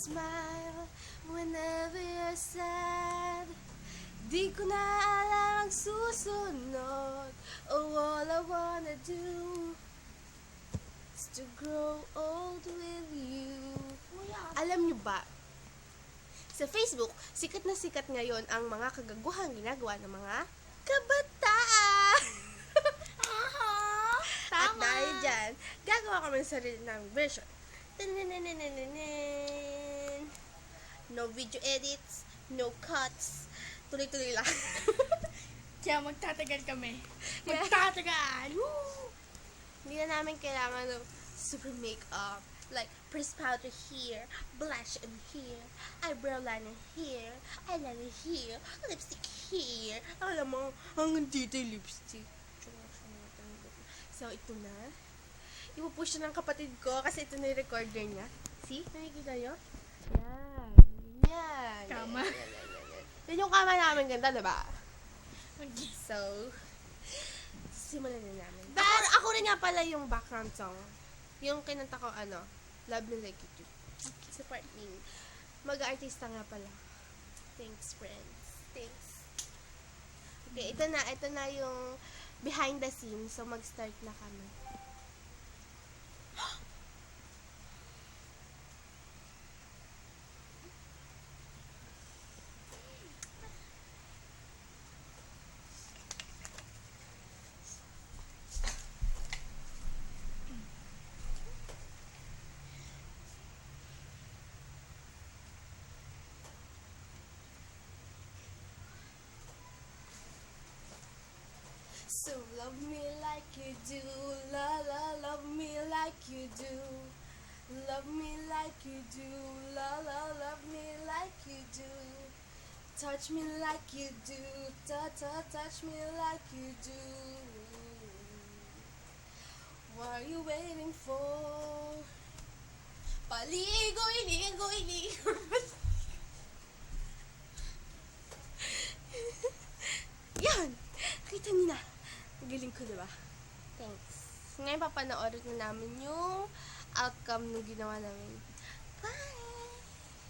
smile whenever you're sad. Di ko na alam ang susunod. Oh, all I wanna do is to grow old with you. Alam niyo ba, sa Facebook, sikat na sikat ngayon ang mga kagaguhang ginagawa ng mga kabataan. At Tama. dahil dyan, gagawa kami ng sarili ng version. No video edits, no cuts, tuloy-tuloy lang. Kaya magtatagal kami. Yeah. Magtatagal! Woo! Hindi na namin kailangan ng super makeup. Like, press powder here, blush in here, eyebrow liner here, eyeliner here, lipstick here. Alam mo, hanggang dito yung lipstick. So, ito na. Ipupush na ng kapatid ko kasi ito na yung recorder niya. See? Nakikita nyo? Yan. Yan. Kama. Yan yung kama namin ganda, diba? Okay. So, simulan na namin. Ako rin nga pala yung background song. Yung kinanta ko, Love Me Like You Do. Support me. Mag-artista nga pala. Thanks, friends. Thanks. Okay, ito na yung behind the scenes. So, mag-start na kami. So love me like you do, la la, love me like you do. Love me like you do, la la, love me like you do. Touch me like you do, touch me like you do. What are you waiting for? Paligoy, ligoy, ligoy. Yan! Kita niyo na. Galing ko, diba? Thanks. Ngayon, papanoorin na namin yung outcome ng ginawa namin. Bye!